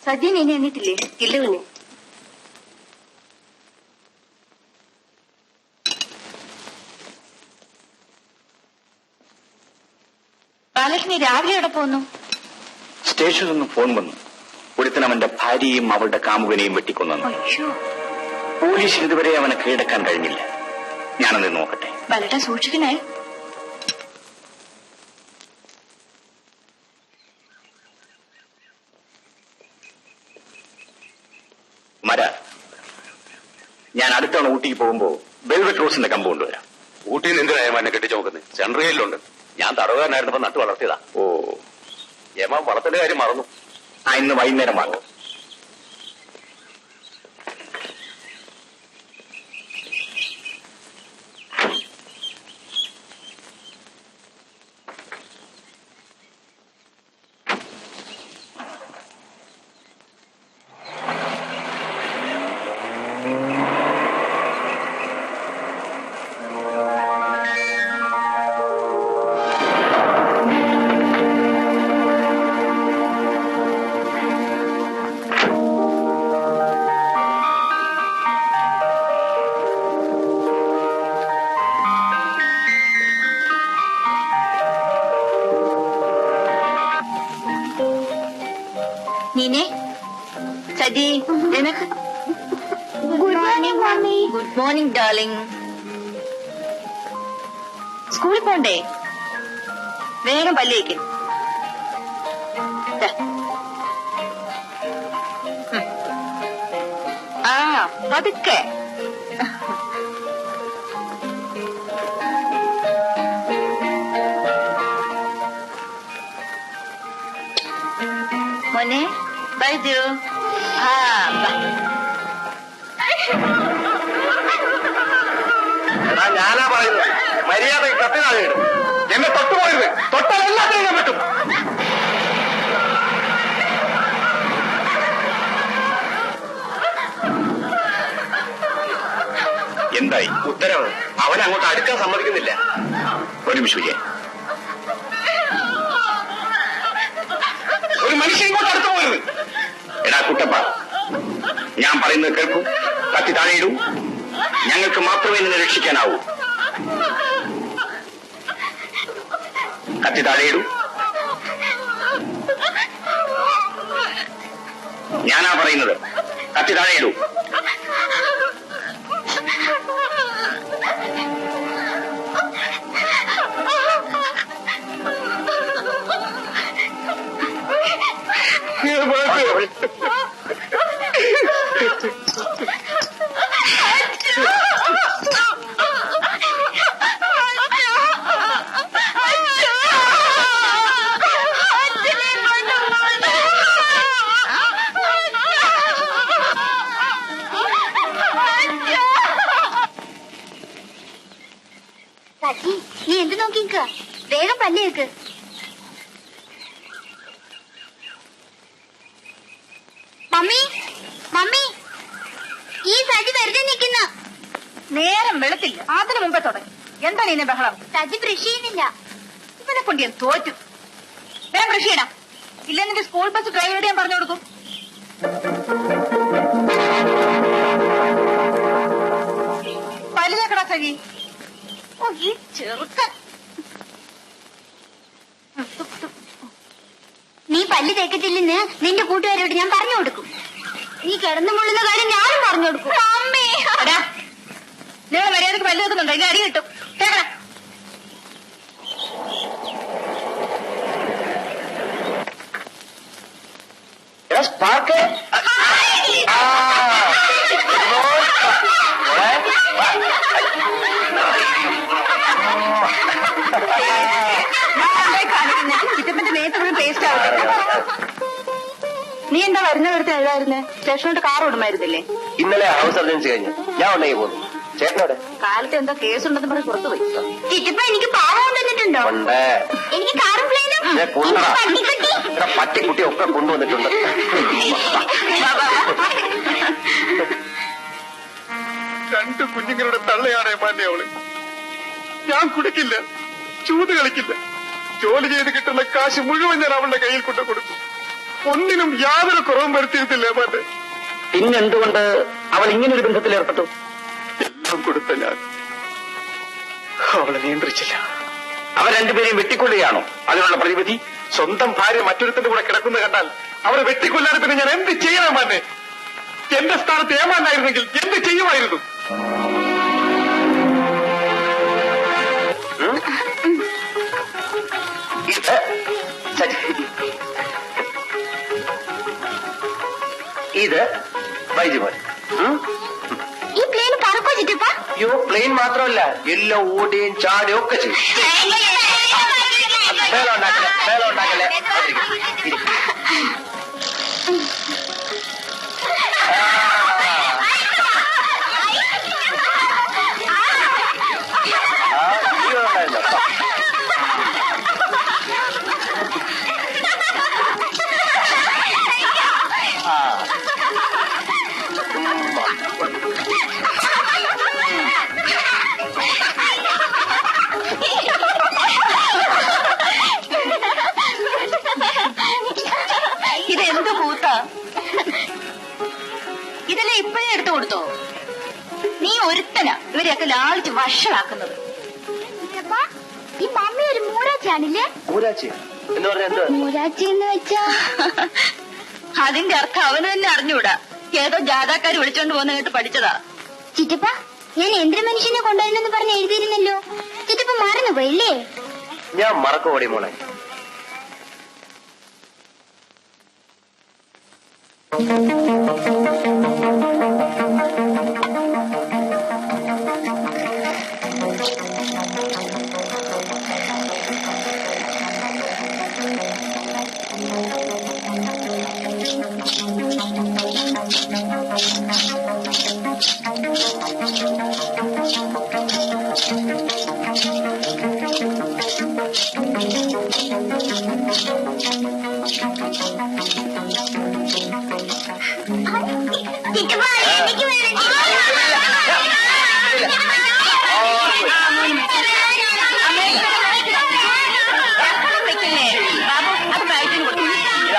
സദ്യ ഇനി എന്നിട്ടില്ലേ? ഇല്ല കുഞ്ഞ്. ബാലകൃഷ്ണി രാവിലെ എവിടെ പോന്നു? സ്റ്റേഷനിൽ നിന്ന് ഫോൺ വന്നു. ഒരുത്തൻ അവന്റെ ഭാര്യയും അവളുടെ കാമുകനെയും വെട്ടിക്കൊന്നു. അയ്യോ, പോലീസിന് ഇതുവരെ അവനെ കീഴടക്കാൻ കഴിഞ്ഞില്ല. ഞാനത് നോക്കട്ടെ. വളരെ സൂക്ഷിക്കണേ. മര, ഞാൻ അടുത്തവണ ഊട്ടിക്ക് പോകുമ്പോ വെൽവെറ്റ് റോസിന്റെ കമ്പ് കൊണ്ടുവരാം. ഊട്ടിയിൽ എന്തിനാ എന്നെ കെട്ടിച്ചു നോക്കുന്നത്? സെൻട്രയിലുണ്ട്. ഞാൻ തടവുകാരനായിരുന്നപ്പോ നട്ടു വളർത്തിയതാ. ഓ, ഏമാ വളത്തിന്റെ കാര്യം മറന്നു. ഇന്ന് വൈകുന്നേരം വാങ്ങും. നീനെ, സജി, നിനക്ക് good morning mummy. Good morning darling. സ്കൂളിൽ പോണ്ടേ? വേഗം പല്ലേക്ക്. ആ, പതുക്കെ. മോനെ ബൈജു. ഞാനാ പറയുന്നത്, മര്യാദ കത്തിനാളിടും. എന്നെ തൊട്ടുപോയത് തൊട്ടാലെല്ലാത്തിനും ഞാൻ പറ്റും. എന്തായി ഉത്തരവ്? അവൻ അങ്ങോട്ട് അടുക്കാൻ സമ്മതിക്കുന്നില്ല. ഒരു നിമിഷം വിജയൻ. ഒരു മനുഷ്യൻ ഇങ്ങോട്ട് അടുത്ത് പോയത്. എടാ കുട്ടപ്പ, ഞാൻ പറയുന്നത് കേൾക്കൂ. കത്തി താഴെയിടൂ. ഞങ്ങൾക്ക് മാത്രമേ നിന്നെ രക്ഷിക്കാനാവൂ. കത്തി താഴെയിടൂ. ഞാനാ പറയുന്നത്. കത്തി താഴെയിടൂ. നീ എന്ത് നോക്കിക്ക? വേഗം പല്ലേക്ക്. മമ്മി, മമ്മി, ഈ സജി വെറുതെ നിൽക്കുന്ന. നേരം വെളുത്തില്ല, അതിനു മുമ്പേ തുടങ്ങി. എന്താണ് ഇതിന്റെ ബഹളം? സജി ബ്രഷ് ചെയ്യുന്നില്ല. ഇവനെ കൊണ്ട് ഞാൻ തോറ്റു. വേഗം ബ്രഷ് ചെയ്യണം. ഇല്ലെന്നിട്ട് സ്കൂൾ ബസ് ഡ്രൈവ് ചെയ്യാൻ പറഞ്ഞു കൊടുക്കും. പല്ലിലേക്കടാ സജി. ഓ, ഈ ചെറുക്കൻ. നീ പല്ല് തേക്കത്തില്ലെന്ന് നിന്റെ കൂട്ടുകാരോട് ഞാൻ പറഞ്ഞു കൊടുക്കും. നീ കിടന്നു മുള്ളുന്ന കാര്യം ഞാനും പറഞ്ഞു കൊടുക്കും. നിങ്ങൾ മര്യാദക്ക് പല്ല് വെക്കുന്നുണ്ടോ? ഇല്ല, അടി കിട്ടും. കേൾക്കണം. സ്പാർക്ക്. ചിറ്റപ്പന്റെ നേരത്തെ പേസ്റ്റ് ആവട്ടെ. നീ എന്താ വരുന്നവരത്തെ എഴുതായിരുന്നേ? സ്റ്റേഷനോട്ട് കാർ ഓടുമായിരുന്നില്ലേ? ഇന്നലെ ഹൗസ് സർജൻസി കഴിഞ്ഞു. ഞാൻ ഉണ്ടെങ്കിൽ പോന്നു. ചേട്ടനോടെ കാലത്ത് എന്താ കേസുണ്ടെന്ന് പറഞ്ഞ് പുറത്തുപോയി. ചിറ്റപ്പ എനിക്ക് പാവം തന്നിട്ടുണ്ടോ? എനിക്ക് കാറും പ്ലെയിനും പട്ടിക്കുട്ടി ഒക്കെ കൊണ്ടുവന്നിട്ടുണ്ട്. രണ്ട് കുഞ്ഞുങ്ങളുടെ തള്ളയാണേ മാന്നെ അവള്. ഞാൻ കുടിക്കില്ല, ചൂത് കളിക്കില്ല. ജോലി ചെയ്ത് കിട്ടുന്ന കാശ് മുഴുവൻ ഞാൻ അവളുടെ കയ്യിൽ കൊണ്ടു കൊടുക്കും. ഒന്നിനും യാതൊരു കുറവും വരുത്തിയിട്ടില്ലേ മാറ്റെ? പിന്നെന്തുകൊണ്ട് അവൾ ഇങ്ങനൊരു ബന്ധത്തിലേർപ്പെട്ടു? എല്ലാം കൊടുത്ത ഞാൻ അവളെ നിയന്ത്രിച്ചില്ല. അവർ രണ്ടുപേരെയും വെട്ടിക്കൊള്ളുകയാണോ അതിനുള്ള പ്രതിവിധി? സ്വന്തം ഭാര്യ മറ്റൊരുത്തിന്റെ കൂടെ കിടക്കുന്ന കണ്ടാൽ അവരെ വെട്ടിക്കൊല്ലാതെ പിന്നെ ഞാൻ എന്ത് ചെയ്യണം മാറ്റെ? എന്റെ സ്ഥാനത്ത് ഏമാനായിരുന്നെങ്കിൽ എന്ത് ചെയ്യുമായിരുന്നു? ഇത് വൈദ്യുമോൻ. ഈ പ്ലെയിൻ പറക്കോ ചിറ്റപ്പ? യോ പ്ലെയിൻ മാത്രമല്ല, എല്ലാം ഓടുകയും ചാടുകയും ഒക്കെ ചെയ്യും. മേളം ഉണ്ടാക്കല്ലേ. ഇതെന്ത് കൂത്താ? ഇതെല്ലാം ഇപ്പോഴേ എടുത്തു കൊടുത്തോ? നീ ഒരുത്തനാ ഇവരെയൊക്കെ ലാളിച്ച് വഷളാക്കുന്നത്. ഈ മമ്മി ഒരു മൂരാച്ചിയാണില്ലേ? ഊരാച്ചി എന്ന് പറഞ്ഞാൽ എന്താ? മൂരാച്ചി എന്ന് വെച്ചാ അതിന്റെ അർത്ഥം അവന് തന്നെ അറിഞ്ഞൂടാ. ഏതോ ജാഥാക്കാര് വിളിച്ചോണ്ട് പോകുന്ന കേട്ട് പഠിച്ചതാ. ചിറ്റപ്പ, ഞാൻ യന്ത്രമനുഷ്യനെ കൊണ്ടുവരുന്നെന്ന് പറഞ്ഞ് എഴുതിയിരുന്നല്ലോ. ചിറ്റപ്പ മറന്നുപോയില്ലേ? ഞാൻ മറക്കോടി മോളെ.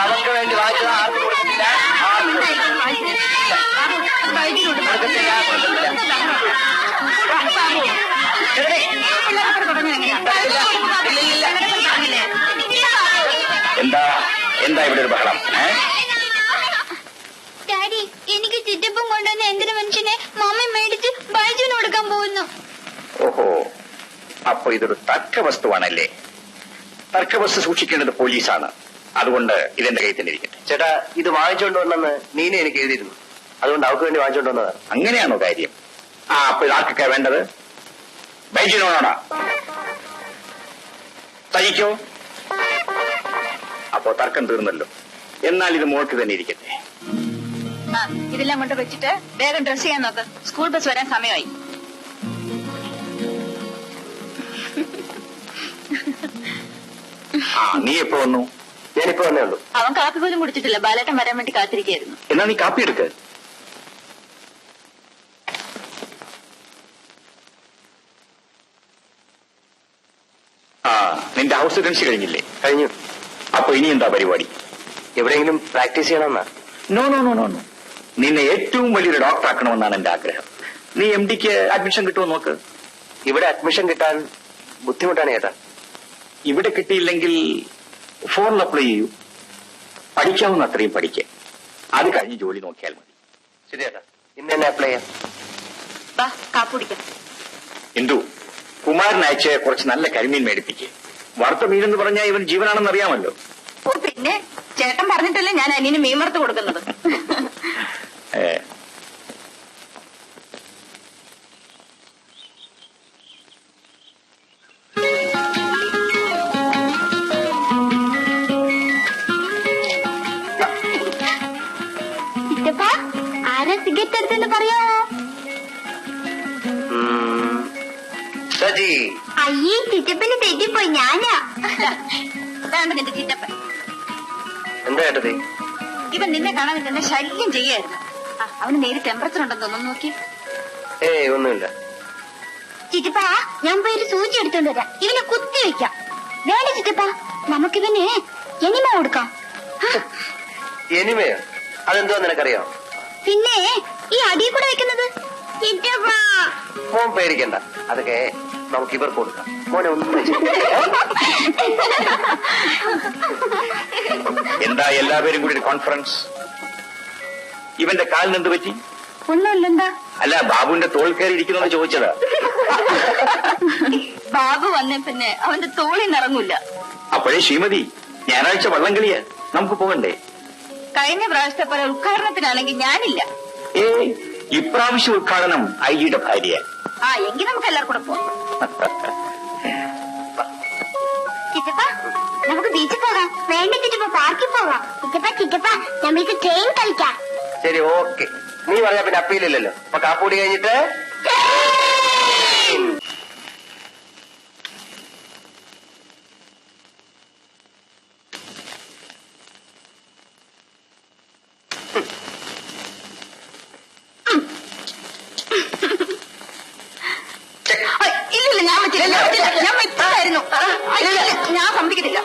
അവർക്ക് വേണ്ടി വായിച്ചത് ആർക്കും കൊടുക്കുന്നില്ല. എന്താ ഇവിടെ ഒരു ബഹളം? ഡാഡി, എനിക്ക് ചിറ്റപ്പം കൊണ്ടുവന്ന യന്ത്ര മനുഷ്യനെ മമ്മി മേടിച്ച് ബൈജുവിന് കൊടുക്കാൻ പോകുന്നു. ഓഹോ, അപ്പൊ ഇതൊരു തർക്കവസ്തുവാണല്ലേ? തർക്കവസ്തു സൂക്ഷിക്കേണ്ടത് പോലീസാണ്. അതുകൊണ്ട് ഇതെന്റെ കയ്യിൽ തന്നെ ഇരിക്കട്ടെ. ചേട്ടാ, ഇത് വാങ്ങിച്ചോണ്ട് വന്നെന്ന് നീന എനിക്ക് എഴുതിയിരുന്നു. അതുകൊണ്ട് അവർക്ക് വേണ്ടി വാങ്ങിച്ചോണ്ട് വന്നതാണ്. അങ്ങനെയാണോ കാര്യം? അപ്പൊ ഇതാർക്കൊക്കെ വേണ്ടത്? ബൈജിനോടാ തയ്ക്കോ? അപ്പോ തർക്കം തീർന്നല്ലോ. എന്നാൽ ഇത് മോൾക്ക് തന്നെ ഇരിക്കട്ടെ. ഇതെല്ലാം കൊണ്ട് വെച്ചിട്ട് വേഗം ഡ്രസ് ചെയ്യാൻ നോക്ക്. സ്കൂൾ ബസ് വരാൻ സമയമായി. നീ എപ്പോ വന്നു? ഞാനിപ്പോ വന്നേ ഉള്ളൂ. അവൻ കാപ്പി പോലും കുടിച്ചിട്ടില്ല. ബാലേട്ടൻ വരാൻ വേണ്ടി കാത്തിരിക്കുകയായിരുന്നു. എന്നാ നീ കാപ്പി എടുക്ക. നിന്റെ ഹൗസ് ഏജൻസി കഴിഞ്ഞില്ലേ? കഴിഞ്ഞു. അപ്പൊ ഇനി എന്താ പരിപാടി? എവിടെയെങ്കിലും പ്രാക്ടീസ് ചെയ്യണമെന്നാ? No no no no no. നിന്നെ ഏറ്റവും വലിയൊരു ഡോക്ടർ ആക്കണമെന്നാണ് എന്റെ ആഗ്രഹം. നീ MD-ക്ക് അഡ്മിഷൻ കിട്ടുമോ നോക്ക്. ഇവിടെ അഡ്മിഷൻ കിട്ടാൻ ബുദ്ധിമുട്ടാണ് ചേട്ടാ. ഇവിടെ കിട്ടിയില്ലെങ്കിൽ ഫോറിൽ അപ്ലൈ ചെയ്യൂ. പഠിക്കാവുന്ന അത്രയും പഠിക്കുക. അത് കഴിഞ്ഞ് ജോലി നോക്കിയാൽ മതി. ശരി ചേട്ടാ, ഇന്ന് തന്നെ അപ്ലൈ ചെയ്യാം. വാ, കാപ്പി കുടിക്കാം. എന്തു കുമാരൻ അയച്ച് കുറച്ച് നല്ല കരിമീൻ മേടിപ്പിക്കുക. വറുത്ത മീനെന്ന് പറഞ്ഞാൽ ഇവൻ ജീവനാണെന്ന് അറിയാമല്ലോ. ഓ, പിന്നെ ചേട്ടൻ പറഞ്ഞിട്ടല്ലേ ഞാൻ അനിയന് മീൻ വറുത്ത് കൊടുക്കുന്നത്. ആരാ സിഗരറ്റ് എടുത്തെന്ന് പറയാമോ? സജി. അയ്യേ, ചിറ്റപ്പന് തെറ്റിപ്പോയി. ഞാനാ. വേണ്ട നിന്റെ ചിറ്റപ്പൻ. എന്താ ചേട്ടത്തി? ഇവൻ നിന്നെ കാണാൻ തന്നെ ശല്യം ചെയ്യായിരുന്നു. അവന് നേരെ ടെമ്പറേച്ചർ ഉണ്ടെന്ന് തോന്നുന്നു. നോക്കി. ഒന്നുമില്ല. ചിറ്റപ്പ, ഞാൻ പോയൊരു സൂചി എടുത്തോണ്ട് വരാം. ഇവനെ കുത്തി വെക്കാം. വേണ്ട ചിറ്റപ്പ, നമുക്കിവന് എനിമ കൊടുക്കാം. എനിമയോ? അതെന്തോ നിനക്കറിയോ? പിന്നെ ഈ അടിയിൽ കൂടെ വെക്കുന്നത് മോൻ പേടിക്കണ്ട, അതൊക്കെ നമുക്ക് ഇവർക്ക് കൊടുക്കാം. മോനെ ഒന്നും എന്താ എല്ലാവരും കൂടി ഒരു കോൺഫറൻസ്? ഇവന്റെ കാലിന് എന്ത് പറ്റി? ഒന്നുമില്ലെന്താ? അല്ല, ബാബുവിന്റെ തോൾ കയറി ഇരിക്കുന്നത് ചോദിച്ചതാ. ബാബു വന്നേ പിന്നെ അവന്റെ തോളിൽ നിറങ്ങൂല. അപ്പോഴേ ശ്രീമതി, ഞായറാഴ്ച വള്ളം കളിയാ, നമുക്ക് പോകണ്ടേ? കഴിഞ്ഞ പ്രാവശ്യത്തെ പോലെ ഉദ്ഘാടനത്തിനാണെങ്കിൽ ഞാനില്ല. ഇപ്രാവശ്യം ഉദ്ഘാടനം ഐജിയുടെ ഭാര്യ. എങ്കിൽ നമുക്ക് എല്ലാവർക്കും കൂടെ പോവാം. ചിറ്റപ്പ, നമുക്ക് ബീച്ചിൽ പോകാം. വേണ്ട ചിറ്റപ്പ, പാർക്കിൽ പോകാം. ചിറ്റപ്പ നമുക്ക് ട്രെയിൻ കളിക്കാം. ശരി, ഓക്കെ. നീ പറഞ്ഞാ പിന്നെ അപ്പീലില്ലല്ലോ. അപ്പൊ കാപ്പൂടി കഴിഞ്ഞിട്ട് ഇല്ലില്ല, ഞാൻ പറ്റില്ല. ഞാൻ ഇപ്പായിരുന്നു. ഞാൻ സമ്മതിക്കത്തില്ല.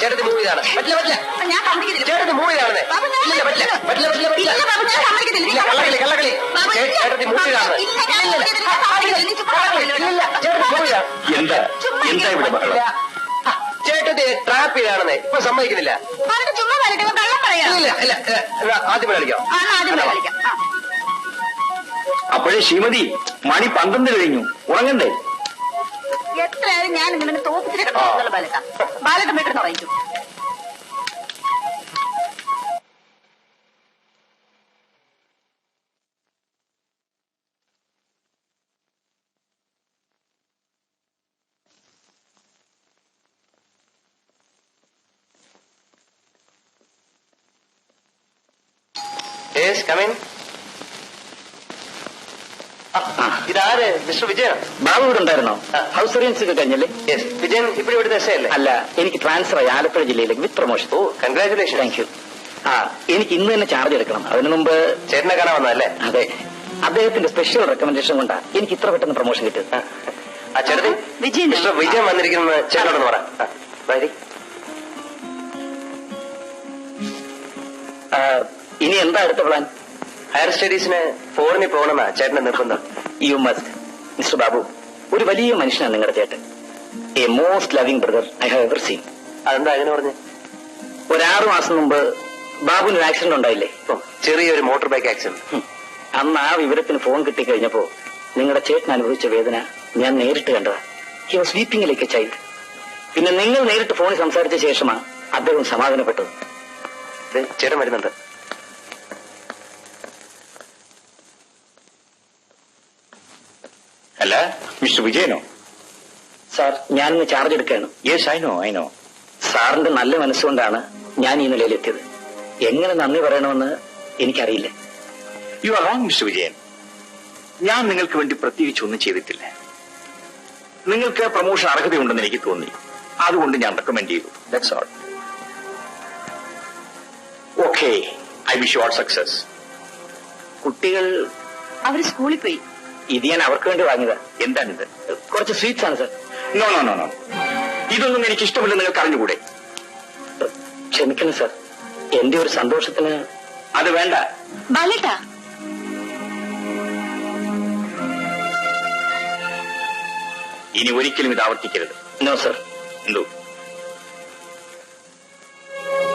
ചേട്ടത്തി മൂവ് ചെയ്താണ്. പറ്റില്ല പറ്റില്ല, ഞാൻ സമ്മതിക്കത്തില്ല. ചേട്ടത്തി മൂവ് ചെയ്താണെന്നേ. പറ്റില്ല പറ്റില്ല പറ്റില്ല പറ്റില്ല പറ്റില്ല. ഞാൻ സമ്മതിക്കത്തില്ല. കള്ളകളി കള്ളകളി. ചേട്ടത്തി മൂവ് ചെയ്താണ്. എന്താ എന്താ ഇവിടെ ബഹളം? ചേട്ടത്തി ട്രാപ്പ് ചെയ്താണെന്നേ. ഇപ്പൊ സമ്മതിക്കുന്നില്ല. ചുമ്മാ വരട്ടെ, കള്ളം പറയാം. ഇല്ല ഇല്ല, ആദ്യം കളിക്കാം. ആദ്യം കളിക്കാം. അപ്പോഴേ ശ്രീമതി, മണി 12 കഴിഞ്ഞു, ഉറങ്ങണ്ടേ? എത്രയായാലും ഞാൻ ഇങ്ങനെ തോപ്പിച്ചിട്ട് കിടന്നുള്ള ബാലട്ട. ബാലട്ട വീട്ടിൽ വായിച്ചു. Yes, come in. ഇതാര്? മിസ്റ്റർ വിജയൻ. ബാബു ഇവിടെ ഉണ്ടായിരുന്നോ? ഹൗസ് സർവീസ് ഒക്കെ കഴിഞ്ഞല്ലേ? യെസ്. വിജയൻ ഇപ്പോൾ ഇവിടുത്തെ എസ് അല്ലേ? അല്ല, എനിക്ക് ട്രാൻസ്ഫർ ആയി ആലപ്പുഴ ജില്ലയിലേക്ക് വിത്ത് പ്രൊമോഷൻ. ഓ, കൺഗ്രാറ്റുലേഷൻ. Thank you. എനിക്ക് ഇന്ന് തന്നെ ചാർജ് എടുക്കണം. അതിനു മുമ്പ് ചേട്ടനെ കാണാൻ വന്നതല്ലേ? അതെ, അദ്ദേഹത്തിന്റെ സ്പെഷ്യൽ റെക്കമെൻഡേഷൻ കൊണ്ടാ എനിക്ക് ഇത്ര പെട്ടെന്ന് പ്രൊമോഷൻ കിട്ടിയത്. ആ ചേട്ടത്തി, വിജയൻ. മിസ്റ്റർ വിജയൻ വന്നിരിക്കുന്നത് ചേട്ടനോടൊന്ന് പറ. വരി. ഇനി എന്താ അടുത്ത പ്ലാൻ? ഹയർ സ്റ്റഡീസിന് ഫോറിനിൽ പോകണമെന്നാ ചേട്ടന്റെ നിർബന്ധം. You must. മിസ്റ്റർ ബാബു, ഒരു വലിയ മനുഷ്യനാണ് നിങ്ങളുടെ ചേട്ടൻ. A most loving brother I have ever seen. അതെന്താ അങ്ങനെ പറഞ്ഞു? ഒരു 6 മാസം മുമ്പ് ബാബുവിന് ഒരു ആക്സിഡന്റ് ഉണ്ടായില്ലേ? ചെറിയൊരു മോട്ടോർ ബൈക്ക് ആക്സിഡന്റ്. അന്ന് ആ വിവരത്തിന് ഫോൺ കിട്ടിക്കഴിഞ്ഞപ്പോ നിങ്ങളുടെ ചേട്ടൻ അനുഭവിച്ച വേദന ഞാൻ നേരിട്ട് കണ്ടതാ. He was weeping like A child. പിന്നെ നിങ്ങൾ നേരിട്ട് ഫോണിൽ സംസാരിച്ച ശേഷമാണ് അദ്ദേഹം സമാധാനപ്പെട്ടത്. ചേട്ടൻ വരുന്നുണ്ട്. അല്ല, മിസ്റ്റർ വിജയനോ? സാർ, ഞാനിന്ന് ചാർജ് എടുക്കുകയാണ്. Yes, I know. സാറിന്റെ നല്ല മനസ്സുകൊണ്ടാണ് ഞാൻ ഈ നിലയിലെത്തിയത്. എങ്ങനെ നന്ദി പറയണമെന്ന് എനിക്കറിയില്ല. You are wrong mister Vijayan. ഞാൻ നിങ്ങൾക്ക് വേണ്ടി പ്രത്യേകിച്ച് ഒന്നും ചെയ്തിട്ടില്ല. നിങ്ങൾക്ക് പ്രൊമോഷൻ അർഹതയുണ്ടെന്ന് എനിക്ക് തോന്നി, അതുകൊണ്ട് ഞാൻ റെക്കമെൻഡ് ചെയ്തു. That's all. Okay, I wish you all success. കുട്ടികൾ അവര് സ്കൂളിൽ പോയി. ഇത് ഞാൻ അവർക്ക് വേണ്ടി വാങ്ങിയതാ. എന്താണിത്? കുറച്ച് സ്വീറ്റ്സ് ആണ് സാർ. നോ, ഇതൊന്നും എനിക്ക് ഇഷ്ടമില്ല, നിങ്ങൾക്ക് അറിഞ്ഞുകൂടെ? ക്ഷമിക്കണം സാർ, എന്റെ ഒരു സന്തോഷത്തിന്. അത് വേണ്ട ബാലേട്ടാ. ഇനി ഒരിക്കലും ഇത് ആവർത്തിക്കരുത്. No sir. എന്തോ?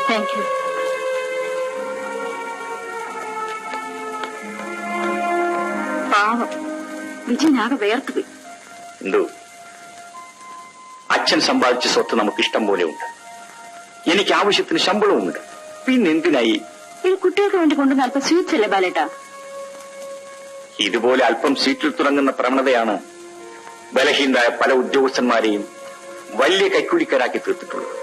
Thank you. പാവം വിജയനാകെ വേർത്തുപോയി. എന്തോ? അച്ഛൻ സമ്പാദിച്ച സ്വത്ത് നമുക്ക് ഇഷ്ടം പോലെ ഉണ്ട്. എനിക്ക് ആവശ്യത്തിന് ശമ്പളവുമുണ്ട്. പിന്നെന്തിനായി ഈ കുട്ടികൾക്ക് വേണ്ടി കൊണ്ടുവന്ന അല്പം സ്വീറ്റ്സ് അല്ലേ ബാലേട്ടാ? ഇതുപോലെ അല്പം സീറ്റിൽ തുടങ്ങുന്ന പ്രവണതയാണ് ബലഹീനരായ പല ഉദ്യോഗസ്ഥന്മാരെയും വലിയ കൈക്കൂലിക്കാരാക്കി തീർത്തിട്ടുള്ളത്.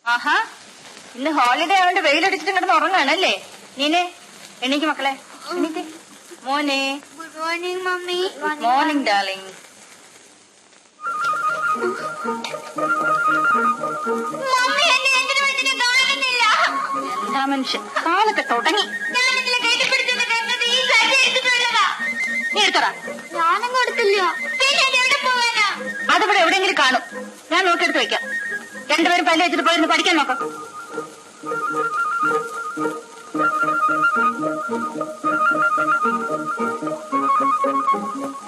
ആഹാ, ഇന്ന് ഹോളിഡേ ആവണ്ട് വെയിലടിച്ചിട്ട് കിടന്ന് ഉറങ്ങാണല്ലേ? നീനെ എണീക്ക് മക്കളെ, എണീക്ക്. മോനെ good morning mummy. Morning darling. Mummy എന്നെ എന്തിനു കാണുന്നില്ല? എന്താ മനുഷ്യൻ കാലൊക്കെ തുടങ്ങി. ഞാനിതിലെ കെട്ടിപ്പിടിച്ചത് കണ്ടത് ഈ സൈഡ് എടുത്തിട്ടുള്ളതാ. നീ എടുത്തടാ. ഞാനും കൊടുത്തില്ല. പിന്നെ എവിടെ പോവാനാ? അതിവിടെ എവിടെയെങ്കിലും കാണും. ഞാൻ നോക്കിയെടുത്ത് വെക്കാം. രണ്ടുപേരും പല്ല് വെച്ചിട്ട് പോയിരുന്നു പഠിക്കാൻ നോക്കാം.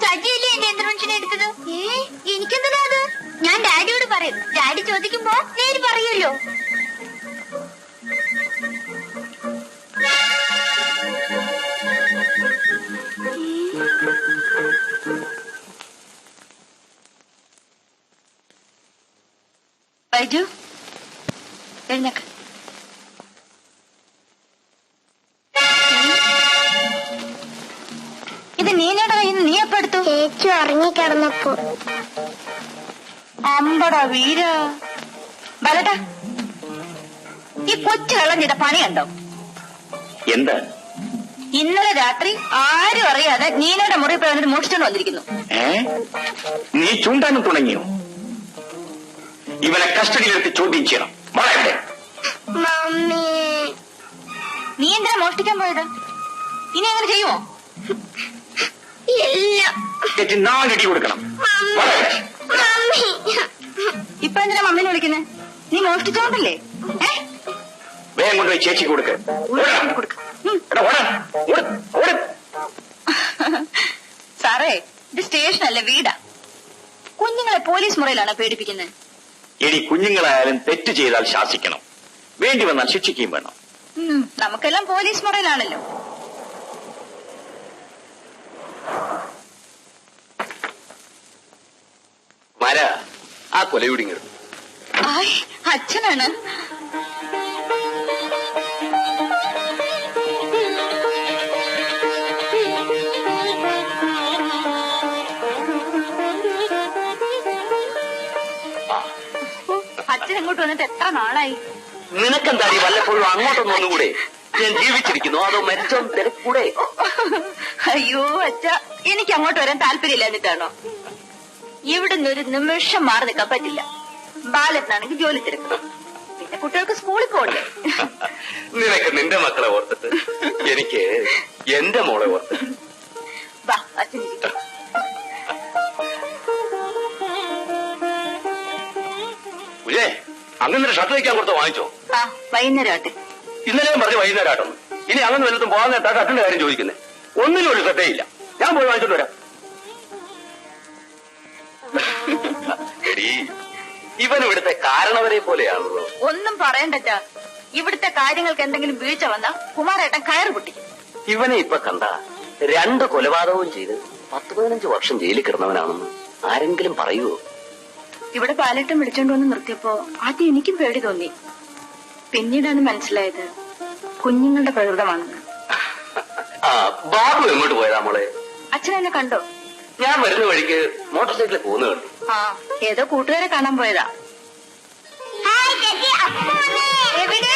സജിയല്ലേ എന്റെ യന്ത്രമനുഷ്യനെ എടുത്തത്? എനിക്കെന്തിനാ അത്? ഞാൻ ഡാഡിയോട് പറയും. ഡാഡി ചോദിക്കുമ്പോ നേര് പറയുമല്ലോ. ബൈജു എഴുന്നേക്ക്. ഇത് നീനയുടെ കയ്യിൽ നിന്ന് നീ എപ്പോ എടുത്തു? ചേച്ചി ഉറങ്ങിക്കിടന്നപ്പോ. അമ്പടാ വീര. ബലട്ടാ, ഈ കൊച്ചു കള്ളം ചെയ്ത പണി കണ്ടോ? എന്താ? ഇന്നലെ രാത്രി ആരും അറിയാതെ നീനയുടെ മുറി പോയി വന്നിട്ട് മോഷ്ടിച്ചോണ്ട് വന്നിരിക്കുന്നു. നീ ചൂണ്ടാനും തുടങ്ങിയോ? ഇവനെ കസ്റ്റഡിയിലെടുത്ത് ചോദ്യം ചെയ്യണം. വളരെ മമ്മി, നീ എന്തിനാ മോഷ്ടിക്കാൻ പോയത്? ഇനി അങ്ങനെ ചെയ്യുമോ? ഇല്ല. 4 ഇടി കൊടുക്കണം. മമ്മി, ഇപ്പൊ എന്തിനാ മമ്മീനെ വിളിക്കുന്നത്? നീ മോഷ്ടിച്ചോണ്ടല്ലേ? വേഗം കൊണ്ടുപോയി ചേച്ചിക്ക് കൊടുക്ക. സാറേ, ഇത് സ്റ്റേഷനല്ല, വീടാ. കുഞ്ഞുങ്ങളെ പോലീസ് മുറിയിലാണ് പേടിപ്പിക്കുന്നത്. ഇനി കുഞ്ഞുങ്ങളായാലും തെറ്റ് ചെയ്താൽ ശാസിക്കണം, വേണ്ടി വന്നാൽ ശിക്ഷിക്കുകയും വേണം. നമുക്കെല്ലാം പോലീസ് മുറിയിലാണല്ലോ. മര ആ കൊലയുടിങ്ങ. അച്ഛനാണ്. അച്ഛൻ ഇങ്ങോട്ട് വന്നിട്ട് എത്ര നാളായി? നിനക്കെന്താടി വല്ലപ്പോഴും അങ്ങോട്ടൊന്നും ഒന്നുകൂടെ? ഞാൻ ജീവിച്ചിരിക്കുന്നു, അതോ മരിച്ചോ തിരക്കൂടെ? അയ്യോ അച്ഛ, എനിക്ക് അങ്ങോട്ട് വരാൻ താല്പര്യമില്ല. എന്നിട്ടാണോ? ഇവിടുന്ന് ഒരു നിമിഷം മാറി നിൽക്കാൻ പറ്റില്ല. ബാലത്തിനാണെങ്കിൽ ജോലി തിരക്കണം, പിന്നെ കുട്ടികൾക്ക് സ്കൂളിൽ പോകണ്ടേ. നിനക്ക് നിന്റെ മക്കളെ ഓർത്തിട്ട് എനിക്ക് എന്റെ മോളെ ഓർത്തിട്ട്. വാ അച്ഛൻ. ഉജേ, അങ്ങനെ ഷർട്ട് വയ്ക്കാൻ കൊടുത്തോ? വാങ്ങിച്ചോ? ആ, വൈകുന്നേരം ആട്ടെ. ഇന്നലെ പറഞ്ഞു വൈകുന്നേരം ആട്ടെന്ന്. ഇനി അങ്ങനെ വല്ലതും പോകാൻ നേരത്താ ഷർട്ടിന്റെ കാര്യം ചോദിക്കുന്നേ. ഒന്നിനും ഒരു ശ്രദ്ധയില്ല. ഞാൻ പോയി വാങ്ങിച്ചോണ്ട് വരാം. ഇവൻ ഇവിടുത്തെ കാരണവരെ പോലെയാണല്ലോ. ഒന്നും പറയണ്ടച്ചാ. ഇവിടുത്തെ കാര്യങ്ങൾക്ക് എന്തെങ്കിലും വീഴ്ച വന്നാ കുമാരേട്ടൻ കയറ് പൊട്ടിക്കും. ഇവനെ ഇപ്പൊ കണ്ട 2 കൊലപാതകവും ചെയ്ത് 10-15 വർഷം ജയിലിൽ കിടന്നവനാണെന്ന് ആരെങ്കിലും പറയുവോ? ഇവിടെ പാലേട്ടൻ വിളിച്ചോണ്ട് വന്ന് നിർത്തിയപ്പോ ആദ്യം എനിക്കും പേടി തോന്നി. പിന്നീടാണ് മനസ്സിലായത് കുഞ്ഞുങ്ങളുടെ പ്രകൃതമാണെന്ന്. ആ ബാബു എങ്ങോട്ട് പോയതാ മോളെ? അച്ഛൻ എന്നെ കണ്ടോ? ഞാൻ വരുന്ന വഴിക്ക് മോട്ടോർ സൈക്കിളിൽ പോകുന്ന കണ്ടു. ആ, ഏതോ കൂട്ടുകാരെ കാണാൻ പോയതാ. ഹായ് ചേച്ചി, അപ്പൂപ്പ വന്നേ. എവിടെ?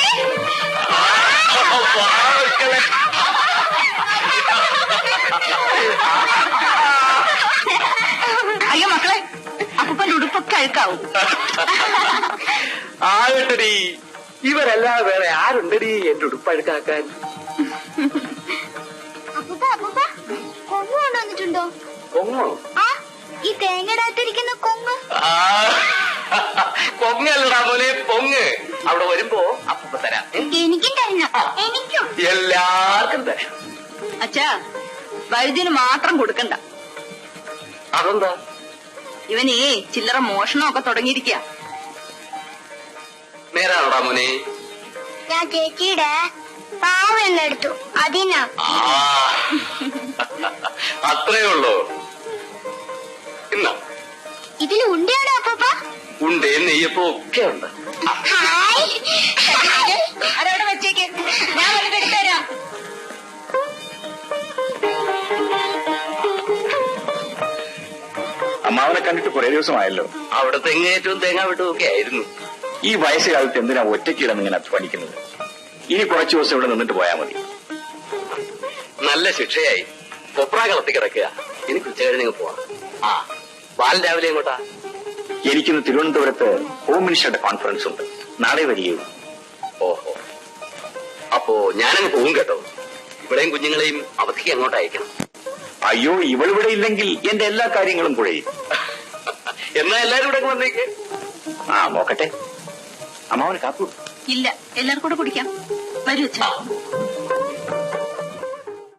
അയ്യോ മക്കളെ, അപ്പൂപ്പന്റെ ഉടുപ്പൊക്കെ അഴുക്കാവും. ആകട്ടടി, ഇവരല്ലാതെ വേറെ ആരുണ്ടടി എന്റെ ഉടുപ്പഴുക്കാക്കാൻ? അപ്പൂപ്പ അപ്പൂപ്പ കൊങ്ങ് കൊണ്ടുവന്നിട്ടുണ്ടോ? കൊങ്ങോ? ആ, ഈ തേങ്ങടാത്തിരിക്കുന്ന കൊങ്ങ്. കൊങ്ങല്ലടാ മോനെ, പൊങ്ങ്. അവിടെ വരുമ്പോ അപ്പ തരാം. എനിക്കും തരണം. എനിക്കും. എല്ലാവർക്കും തരാം. അച്ഛാ, വൈദ്യുന് മാത്രം കൊടുക്കണ്ട. അതെന്താ? ഇവനേ ചില്ലറ മോഷണമൊക്കെ തുടങ്ങിയിരിക്കുക. നേരാണോടാ മോനെ? ഞാൻ ചേച്ചിയുടെ പാവെണ്ണ എടുത്തു, അതിനാ. അത്രേ ഉള്ളൂ. ഇന്നാ ഇതിൽ ഉണ്ടിയാണോ അപ്പൂപ്പ? ഉണ്ട്, നെയ്യപ്പോ ഒക്കെ ഉണ്ട്. ഹായ്. അതവിടെ വെച്ചേക്ക്, ഞാൻ വന്നിട്ട് എടുത്തുതരാം. അമ്മാവനെ കണ്ടിട്ട് കുറെ ദിവസമായല്ലോ. അവിടെ തെങ്ങേറ്റവും തേങ്ങ വെട്ടവും ഒക്കെ ആയിരുന്നു. ഈ വയസ്സുകാലത്ത് എന്തിനാ ഒറ്റയ്ക്ക് കിടന്ന് ഇങ്ങനെ അധ്വാനിക്കുന്നത്? ഇനി കുറച്ചു ദിവസം ഇവിടെ നിന്നിട്ട് പോയാൽ മതി. നല്ല ശിക്ഷയായി. കൊപ്ര കളത്തി കിടക്കുക. എനിക്ക് ഉച്ചകഴിഞ്ഞ് പോവാം. ആ, ബാലൻ രാവിലെ എങ്ങോട്ടാ? എനിക്കിന്ന് തിരുവനന്തപുരത്ത് ഹോം മിനിസ്റ്ററുടെ കോൺഫറൻസ് ഉണ്ട്. നാളെ വരികയുള്ളൂ. ഓഹോ, അപ്പോ ഞാനങ്ങ് പോകും കേട്ടോ. ഇവിടെയും കുഞ്ഞുങ്ങളെയും അവധിക്ക് എങ്ങോട്ട് അയക്കണം? അയ്യോ, ഇവളിവിടെ ഇല്ലെങ്കിൽ എന്റെ എല്ലാ കാര്യങ്ങളും കുഴയും. എന്നാ എല്ലാരും ഇവിടെ വന്നേക്ക്. ആ, നോക്കട്ടെ. അമ്മാവന് കാപ്പി ഇല്ല, എല്ലാവർക്കും കൂടെ കുടിക്കാം. വരൂ അച്ഛാ.